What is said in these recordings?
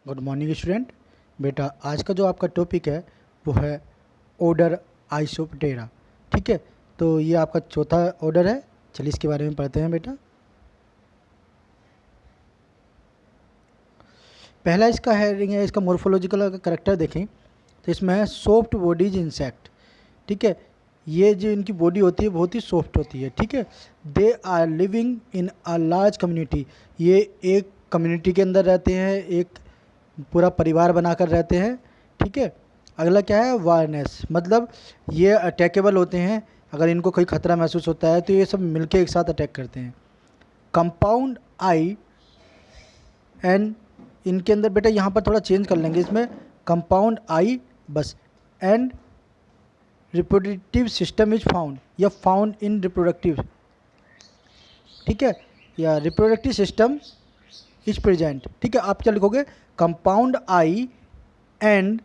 Good morning student. बेटा आज का जो आपका टॉपिक है वो है ऑर्डर आइसोप्टेरा। ठीक है, तो ये आपका चौथा ऑर्डर है। चलिए इसके बारे में पढ़ते हैं बेटा। पहला इसका हेडिंग है, इसका मोर्फोलॉजिकल करेक्टर देखें तो इसमें है सॉफ्ट बॉडीज इंसेक्ट। ठीक है, ये जो इनकी बॉडी होती है बहुत ही सॉफ्ट होती है। ठीक है, they are living in a large community. ये एक कम्युनिटी के अंदर रहते हैं, एक पूरा परिवार बनाकर रहते हैं। ठीक है, अगला क्या है, वायरनेस, मतलब ये अटैकेबल होते हैं। अगर इनको कोई खतरा महसूस होता है तो ये सब मिलके एक साथ अटैक करते हैं। कंपाउंड आई एंड इनके अंदर बेटा यहाँ पर थोड़ा चेंज कर लेंगे, इसमें कंपाउंड आई बस। And reproductive system is found या फाउंड इन रिप्रोडक्टिव। ठीक है, या रिप्रोडक्टिव सिस्टम इज प्रेजेंट। ठीक है, आप क्या लिखोगे, compound eye and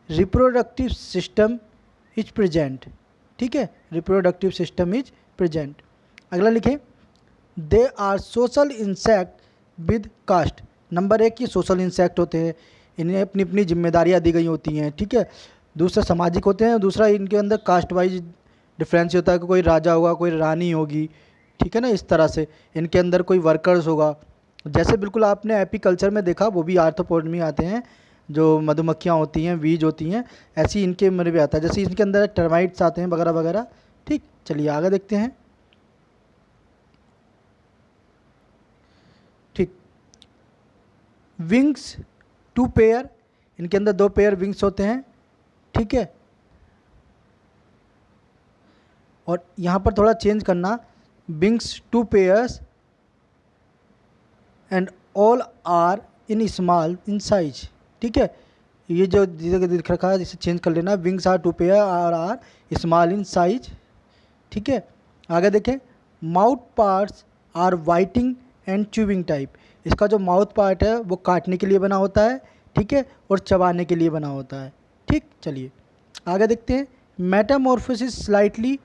reproductive system is present. ठीक है, रिप्रोडक्टिव सिस्टम इज प्रेजेंट। अगला लिखें, they are social insect with caste. Number एक, ये सोशल इंसेक्ट होते हैं, इन्हें अपनी अपनी जिम्मेदारियां दी गई होती हैं। ठीक है, दूसरा सामाजिक होते हैं, दूसरा इनके अंदर कास्ट वाइज डिफरेंस होता है कि कोई राजा होगा, कोई रानी होगी। ठीक है ना, इस तरह से इनके अंदर कोई वर्कर्स होगा। जैसे बिल्कुल आपने एपीकल्चर में देखा, वो भी आर्थ्रोपोड में आते हैं, जो मधुमक्खियाँ होती हैं, बीज होती हैं, ऐसी इनके में भी आता है। जैसे इनके अंदर टर्माइट्स आते हैं वगैरह वगैरह। ठीक, चलिए आगे देखते हैं। ठीक, विंग्स 2 पेयर, इनके अंदर 2 पेयर विंग्स होते हैं। ठीक है, और यहाँ पर थोड़ा चेंज करना, wings 2 pairs and all are in small in size. ठीक है, ये जो दिख रखा है इसे चेंज कर लेना, विंग्स आर 2 पेयर और आर स्मॉल इन साइज। ठीक है, आगे देखें, mouth parts are biting and chewing type. इसका जो माउथ पार्ट है वो काटने के लिए बना होता है। ठीक है, और चबाने के लिए बना होता है। ठीक, चलिए आगे देखते हैं। मेटामॉर्फोसिस स्लाइटली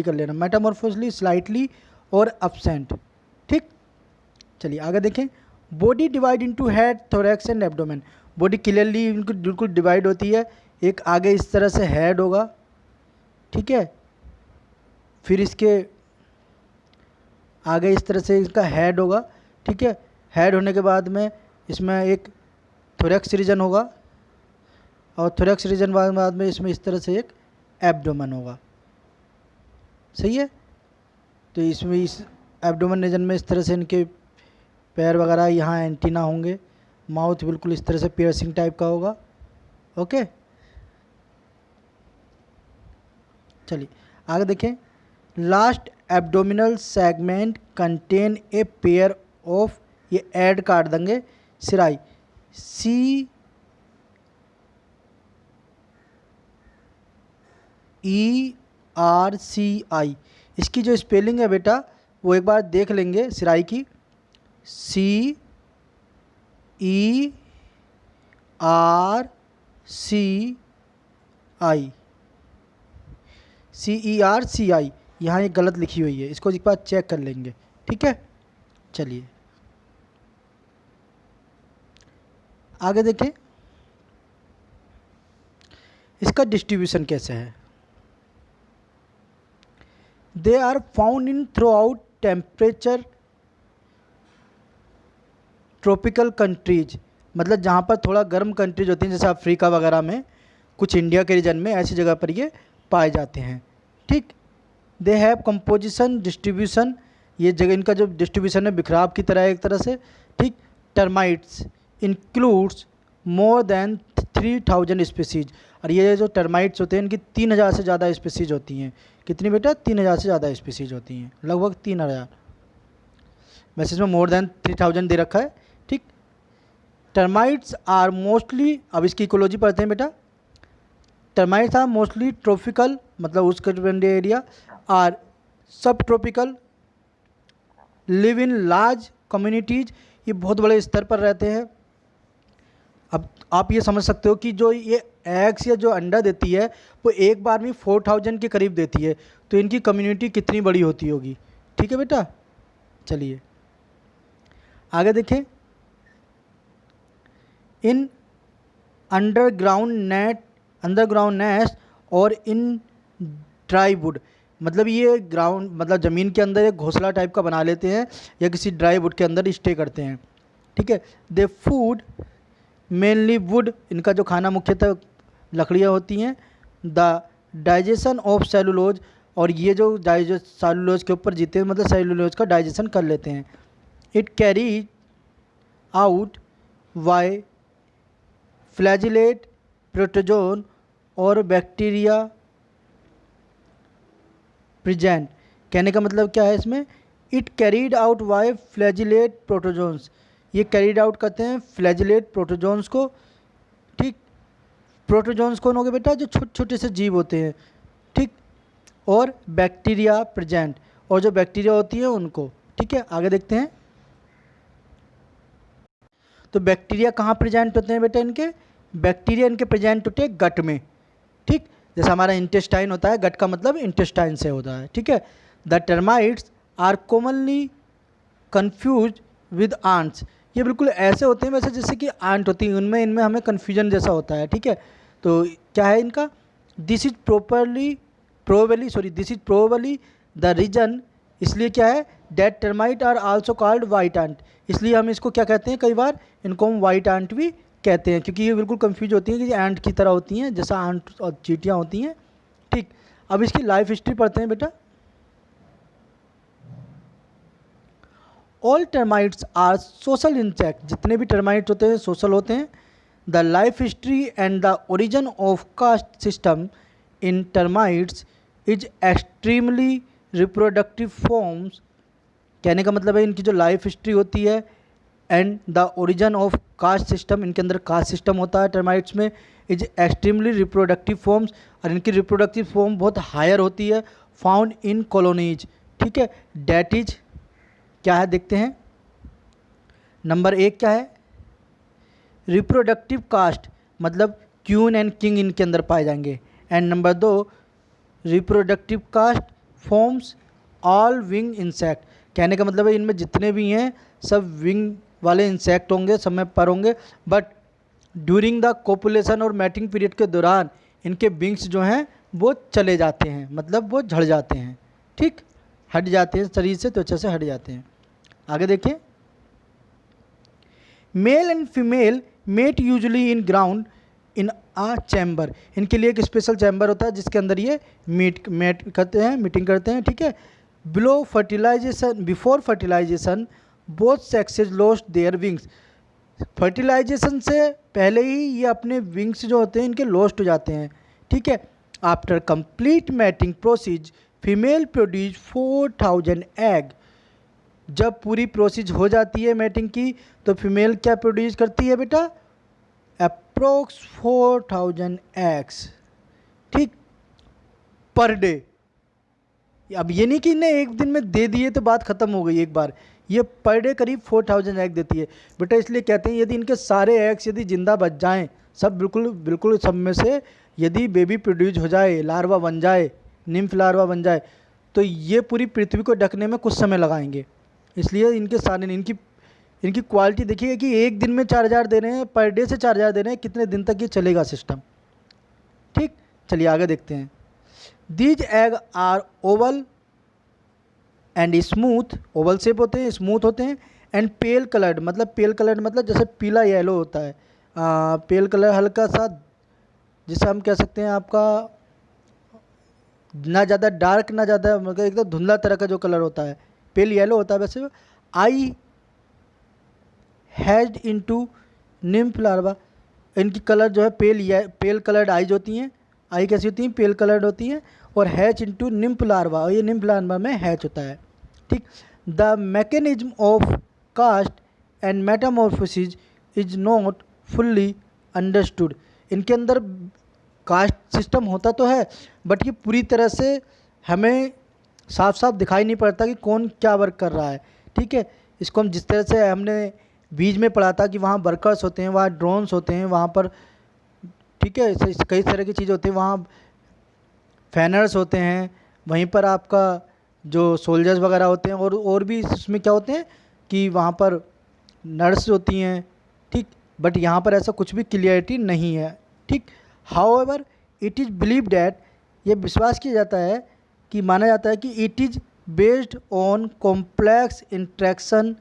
कर लेना, मेटामॉर्फोसिस स्लाइटली और एब्सेंट। ठीक, चलिए आगे देखें। Body divide into head, thorax and abdomen. Body clearly इनको बिल्कुल डिवाइड होती है। एक आगे इस तरह से हेड होगा। ठीक है, फिर इसके आगे इस तरह से इसका हेड होगा। ठीक है, हेड होने के बाद में इसमें एक थोरैक्स रीजन होगा, और थोरैक्स रीजन बाद में इसमें इस तरह से एक एब्डोमेन होगा। सही है, तो इसमें इस एब्डोमेन रीजन में इस तरह से इनके पैर वगैरह, यहाँ एंटीना होंगे। माउथ बिल्कुल इस तरह से पियर्सिंग टाइप का होगा। ओके, चलिए आगे देखें। Last abdominal segment contain a pair of, ये ऐड काट देंगे, सिराई, CERCI। इसकी जो स्पेलिंग है बेटा वो एक बार देख लेंगे, सिराई की, CERCI, यहाँ ये गलत लिखी हुई है, इसको एक बार चेक कर लेंगे। ठीक है, चलिए आगे देखें, इसका डिस्ट्रीब्यूशन कैसे है। They are found in throughout temperature tropical countries, मतलब जहाँ पर थोड़ा गर्म कंट्रीज होती हैं, जैसे अफ्रीका वगैरह में, कुछ इंडिया के रीजन में, ऐसी जगह पर ये पाए जाते हैं। ठीक, दे हैव कंपोजिशन डिस्ट्रीब्यूशन, ये जगह इनका जो डिस्ट्रीब्यूशन है बिखराव की तरह है एक तरह से। ठीक, termites includes more than 3000 species, और ये जो टर्माइट्स होते हैं इनकी 3000 से ज़्यादा स्पीसीज होती हैं। कितनी बेटा, 3000 से ज़्यादा स्पीसीज होती हैं, लगभग 3000। वैसे इसमें मोर देन 3000 दे रखा है। ठीक, टर्माइट्स आर मोस्टली, अब इसकी इकोलॉजी पढ़ते हैं बेटा। टर्माइट्स आर मोस्टली ट्रॉपिकल, मतलब उष्णकटिबंधीय एरिया, आर सब tropical, live in large communities, ये बहुत बड़े स्तर पर रहते हैं। अब आप ये समझ सकते हो कि जो ये एग्स या जो अंडा देती है वो एक बार में 4000 के करीब देती है, तो इनकी कम्युनिटी कितनी बड़ी होती होगी। ठीक है बेटा, चलिए आगे देखें। इन अंडरग्राउंड नेस्ट और इन ड्राई वुड, मतलब ये ग्राउंड मतलब ज़मीन के अंदर एक घोंसला टाइप का बना लेते हैं या किसी ड्राई वुड के अंदर स्टे करते हैं, ठीक है। दे फूड मेनली वुड, इनका जो खाना मुख्यतः लकड़ियाँ होती हैं। द डाइजेशन ऑफ सेलुलोज, और ये जो सेलुलोज के ऊपर जीते हैं मतलब सेलुलोज का डाइजेशन कर लेते हैं। It carry out why flagellate protozoan और बैक्टीरिया प्रेजेंट। कहने का मतलब क्या है इसमें, it carried out why flagellate protozoans, ये कैरीड आउट करते हैं फ्लैजिलेट प्रोटोजोन्स को, ठीक। प्रोटोजोन्स कौन हो गए बेटा, जो छोटे छोटे से जीव होते हैं, ठीक। और बैक्टीरिया प्रेजेंट, और जो बैक्टीरिया होती है उनको, ठीक है। आगे देखते हैं, तो बैक्टीरिया कहाँ प्रेजेंट होते हैं बेटा, इनके बैक्टीरिया इनके प्रेजेंट होते हैं गट में, ठीक। जैसे हमारा इंटेस्टाइन होता है, गट का मतलब इंटेस्टाइन से होता है, ठीक है। The termites are commonly confuse with ants, ये बिल्कुल ऐसे होते हैं वैसे जैसे कि आंट होती हैं, उनमें इनमें हमें कन्फ्यूजन जैसा होता है, ठीक है। तो क्या है इनका, this is probably the reason, इसलिए क्या है, that termite are also called white ant, इसलिए हम इसको क्या कहते हैं, कई बार इनको हम वाइट आंट भी कहते हैं, क्योंकि ये बिल्कुल कंफ्यूज होती हैं कि एंट की तरह होती हैं, जैसा आंट और चींटियाँ होती हैं, ठीक। अब इसकी लाइफ हिस्ट्री पढ़ते हैं बेटा। All termites are social insect, जितने भी टर्माइट्स होते हैं सोशल होते हैं। The life history and the origin of caste system in termites is extremely reproductive forms, कहने का मतलब है इनकी जो लाइफ हिस्ट्री होती है and the origin of caste system, इनके अंदर कास्ट सिस्टम होता है टर्माइट्स में, इज एक्सट्रीमली रिप्रोडक्टिव फॉर्म्स, और इनकी रिप्रोडक्टिव फॉर्म बहुत हायर होती है, फाउंड इन कॉलोनीज, ठीक है। डेट इज क्या है देखते हैं, नंबर 1 क्या है, रिप्रोडक्टिव कास्ट, मतलब क्वीन एंड किंग इनके अंदर पाए जाएंगे। And number 2, reproductive caste forms all wing insect, कहने का मतलब है इनमें जितने भी हैं सब विंग वाले इंसेक्ट होंगे, सब में पर होंगे, बट ड्यूरिंग द कोपुलेशन और मैटिंग पीरियड के दौरान इनके विंग्स जो हैं वो चले जाते हैं, मतलब वो झड़ जाते हैं, ठीक, हट जाते हैं शरीर से, त्वचा से हट जाते हैं। आगे देखें, male and female mate usually in ground in a chamber, इनके लिए एक स्पेशल चैम्बर होता है जिसके अंदर ये मेट करते हैं, मीटिंग करते हैं, ठीक है। Before fertilization both sexes lost their wings, fertilization से पहले ही ये अपने विंग्स जो होते हैं इनके लॉस्ट हो जाते हैं, ठीक है। After complete mating process female produce 4000 egg, जब पूरी प्रोसीज हो जाती है मैटिंग की तो फीमेल क्या प्रोड्यूस करती है बेटा, अप्रोक्स 4000 एग्स, ठीक, पर डे। अब ये नहीं कि इन्हें एक दिन में दे दिए तो बात ख़त्म हो गई एक बार, ये पर डे करीब 4000 एग देती है बेटा, इसलिए कहते हैं यदि इनके सारे एग्स यदि जिंदा बच जाएं, सब बिल्कुल सब में से यदि बेबी प्रोड्यूस हो जाए, लार्वा बन जाए, निम्फ लार्वा बन जाए, तो ये पूरी पृथ्वी को ढकने में कुछ समय लगाएंगे। इसलिए इनके सारे इनकी क्वालिटी देखिए कि एक दिन में 4000 दे रहे हैं, पर डे से 4000 दे रहे हैं, कितने दिन तक ये चलेगा सिस्टम, ठीक। चलिए आगे देखते हैं। These egg are oval and smooth, oval shape होते हैं, स्मूथ होते हैं, एंड पेल कलर्ड, मतलब जैसे पीला येलो होता है, पेल कलर हल्का सा, जिसे हम कह सकते हैं आपका ना ज़्यादा डार्क ना ज़्यादा, मतलब एकदम धुंधला तरह का जो कलर होता है, पेल येलो होता है वैसे। आई हैज्ड इनटू निम्फ लार्वा, इनकी कलर जो है पेल कलर्ड आईज होती हैं, आई कैसी होती हैं, पेल कलर्ड होती हैं, और हैच इनटू निम्फ लार्वा, और ये निम्फ लार्वा में हैच होता है, ठीक। The mechanism of caste and metamorphosis is not fully understood, इनके अंदर कास्ट सिस्टम होता तो है बट ये पूरी तरह से हमें साफ साफ दिखाई नहीं पड़ता कि कौन क्या वर्क कर रहा है, ठीक है। इसको हम जिस तरह से हमने बीज में पढ़ा था कि वहाँ वर्कर्स होते हैं, वहाँ ड्रोन्स होते हैं, वहाँ पर, ठीक है, कई तरह की चीज़ होती है, वहाँ फैनर्स होते हैं, वहीं पर आपका जो सोल्जर्स वगैरह होते हैं, और भी इसमें क्या होते हैं कि वहाँ पर नर्स होती हैं, ठीक, बट यहाँ पर ऐसा कुछ भी क्लियरिटी नहीं है, ठीक। However it is believe that, ये विश्वास किया जाता है कि माना जाता है कि it is based on complex interaction,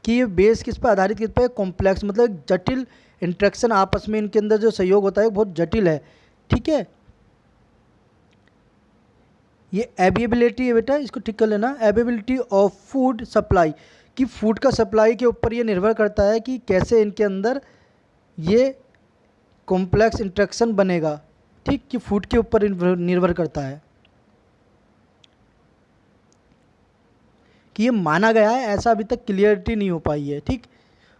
कि ये बेस किस पर आधारित, किस पे, कॉम्प्लेक्स मतलब जटिल इंट्रैक्शन, आपस में इनके अंदर जो सहयोग होता है बहुत जटिल है, ठीक है। ये एबिलिटी है बेटा, इसको ठीक कर लेना, एबिलिटी ऑफ फूड सप्लाई, कि फूड का सप्लाई के ऊपर ये निर्भर करता है कि कैसे इनके अंदर ये कॉम्प्लेक्स इंट्रैक्शन बनेगा, ठीक, कि फूड के ऊपर निर्भर करता है, कि ये माना गया है, ऐसा अभी तक क्लियरिटी नहीं हो पाई है, ठीक।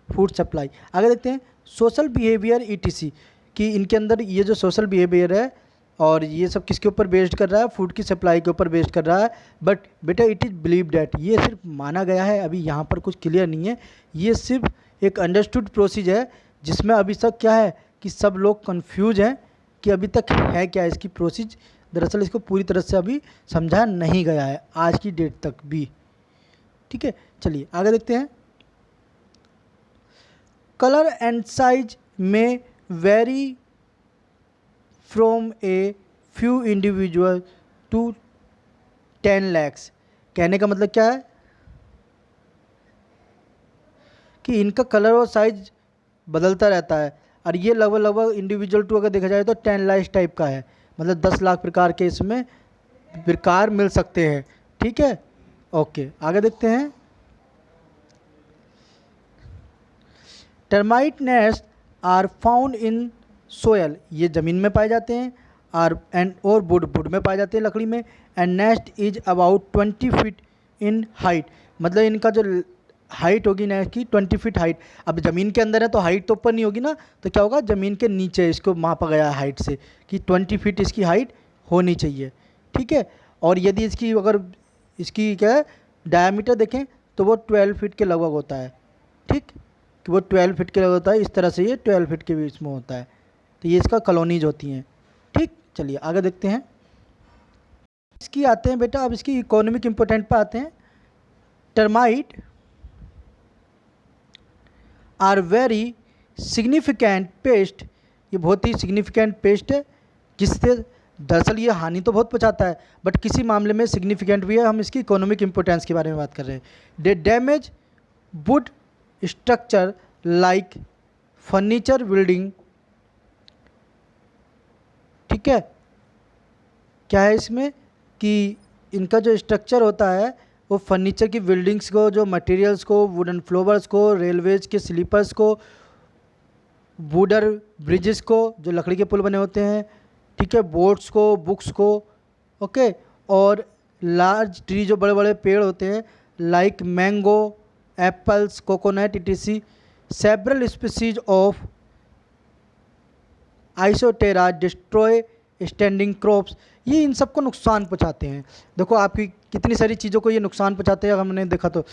फूड सप्लाई, आगे देखते हैं सोशल बिहेवियर ईटीसी, कि इनके अंदर ये जो सोशल बिहेवियर है और ये सब किसके ऊपर बेस्ड कर रहा है, फूड की सप्लाई के ऊपर बेस्ड कर रहा है। बट बेटा इट इज़ बिलीव डैट, ये सिर्फ माना गया है, अभी यहाँ पर कुछ क्लियर नहीं है, ये सिर्फ एक अंडरस्टूड प्रोसीज है जिसमें अभी तक क्या है कि सब लोग कंफ्यूज हैं कि अभी तक है क्या इसकी प्रोसीज, दरअसल इसको पूरी तरह से अभी समझा नहीं गया है आज की डेट तक भी, ठीक है। चलिए आगे देखते हैं। कलर एंड साइज में vary from a few individual to 10 lakhs, कहने का मतलब क्या है कि इनका कलर और साइज बदलता रहता है, और ये लगभग लगभग इंडिविजुअल टू अगर देखा जाए तो 10 lakhs टाइप का है, मतलब 10 लाख प्रकार के इसमें प्रकार मिल सकते हैं, ठीक है। ओके आगे देखते हैं। Termite nest are found in soil, ये ज़मीन में पाए जाते हैं, और वुड में पाए जाते हैं, लकड़ी में। And nest is about 20 feet in height, मतलब इनका जो हाइट होगी नेस्ट की 20 फीट हाइट। अब ज़मीन के अंदर है तो हाइट तो ऊपर नहीं होगी ना, तो क्या होगा, ज़मीन के नीचे इसको मापा गया हाइट से कि 20 फीट इसकी हाइट होनी चाहिए, ठीक है। और यदि इसकी अगर इसकी क्या है डायमीटर देखें तो वो 12 फीट के लगभग होता है, ठीक, कि वो 12 फीट के लगभग होता है, इस तरह से ये 12 फीट के बीच में होता है, तो ये इसका कॉलोनीज होती हैं, ठीक। चलिए आगे देखते हैं। इसकी आते हैं बेटा, अब इसकी इकोनॉमिक इम्पोर्टेंट पे आते हैं। Termite are very significant pest, ये बहुत ही सिग्निफिकेंट पेस्ट है, जिससे दरअसल ये हानि तो बहुत पहुंचाता है बट किसी मामले में सिग्निफिकेंट भी है। हम इसकी इकोनॉमिक इंपॉर्टेंस के बारे में बात कर रहे हैं। They damage wood structure like furniture building, ठीक है। क्या है इसमें कि इनका जो स्ट्रक्चर होता है वो फर्नीचर की बिल्डिंग्स को, जो मटेरियल्स को, वुडन फ्लोवर्स को, रेलवेज के स्लीपर्स को, वुडर ब्रिजेस को, जो लकड़ी के पुल बने होते हैं, ठीक है, बोट्स को, बुक्स को, ओके, और लार्ज ट्री, जो बड़े बड़े पेड़ होते हैं, like mango, apples, coconut etc, several species of isoptera destroy standing crops, ये इन सबको नुकसान पहुंचाते हैं। देखो आपकी कितनी सारी चीज़ों को ये नुकसान पहुंचाते हैं, हमने देखा तो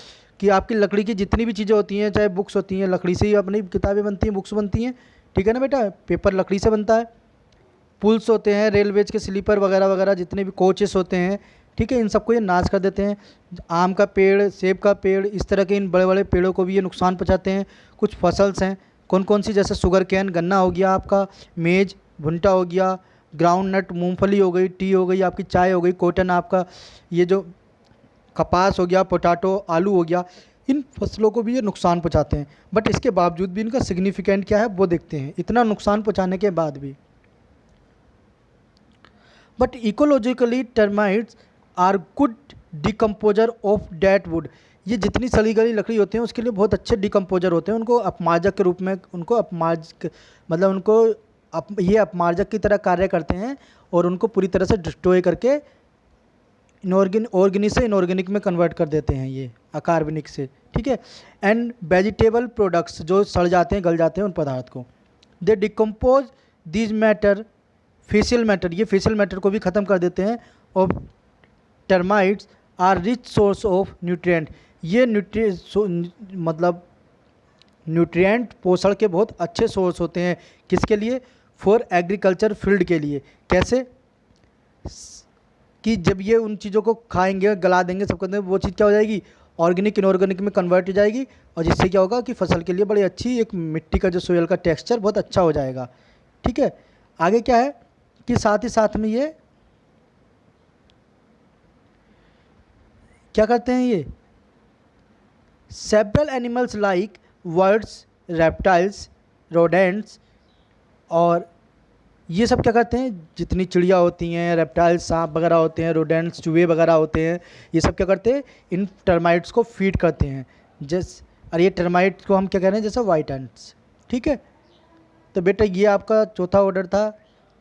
कि आपकी लकड़ी की जितनी भी चीज़ें होती हैं, चाहे बुक्स होती हैं, लकड़ी से ही अपनी किताबें बनती हैं, बुक्स बनती हैं, ठीक है ना बेटा, पेपर लकड़ी से बनता है, पुल्स होते हैं, रेलवेज के स्लीपर वगैरह वगैरह, जितने भी कोचेस होते हैं, ठीक है, इन सबको ये नाश कर देते हैं। आम का पेड़, सेब का पेड़, इस तरह के इन बड़े बड़े पेड़ों को भी ये नुकसान पहुंचाते हैं। कुछ फसल्स हैं, कौन कौन सी, जैसे शुगर कैन, गन्ना हो गया आपका, मेज, भुट्टा हो गया, ग्राउंड नट, मूंगफली हो गई, टी हो गई, आपकी चाय हो गई, कॉटन, आपका ये जो कपास हो गया, पोटैटो, आलू हो गया, इन फसलों को भी ये नुकसान पहुंचाते हैं। बट इसके बावजूद भी इनका सिग्निफिकेंट क्या है वो देखते हैं, इतना नुकसान पहुंचाने के बाद भी। But ecologically termites are good decomposer of dead wood, ये जितनी सड़ी गली लकड़ी होती है उसके लिए बहुत अच्छे डिकम्पोजर होते हैं, उनको अपमार्जक के रूप में, उनको अपमार्जक मतलब उनको ये अपमार्जक की तरह कार्य करते हैं और उनको पूरी तरह से डिस्ट्रॉय करके ऑर्गेनिक से इनऑर्गेनिक में कन्वर्ट कर देते हैं, ये अकार्बनिक से, ठीक है। एंड वेजिटेबल प्रोडक्ट्स, जो सड़ जाते हैं, गल जाते हैं उन पदार्थ को, they decompose these matter facial matter, ये फेशियल मैटर को भी ख़त्म कर देते हैं। और termites are rich source of nutrient, ये मतलब न्यूट्रिएंट पोषण के बहुत अच्छे सोर्स होते हैं, किसके लिए, फॉर एग्रीकल्चर फील्ड के लिए। कैसे कि जब ये उन चीज़ों को खाएंगे, गला देंगे, सब करते हैं, वो चीज़ क्या हो जाएगी, ऑर्गेनिक इनऑर्गेनिक में कन्वर्ट हो जाएगी, और जिससे क्या होगा कि फसल के लिए बड़ी अच्छी एक मिट्टी का जो सोयल का टेक्सचर बहुत अच्छा हो जाएगा। ठीक है, आगे क्या है कि साथ ही साथ में ये क्या करते हैं, ये several animals like birds, reptiles, rodents, और ये सब क्या करते हैं, जितनी चिड़िया होती हैं, रेप्टाइल्स सांप वगैरह होते हैं, रोडेंट्स चूहे वगैरह होते हैं, ये सब क्या करते हैं, इन टर्माइट्स को फीड करते हैं। और ये टर्माइट्स को हम क्या कह रहे हैं, जैसे वाइट एंट्स। ठीक है, तो बेटा ये आपका चौथा ऑर्डर था,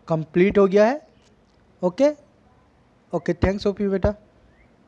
कंप्लीट हो गया है। ओके ओके, थैंक्स ओपी बेटा।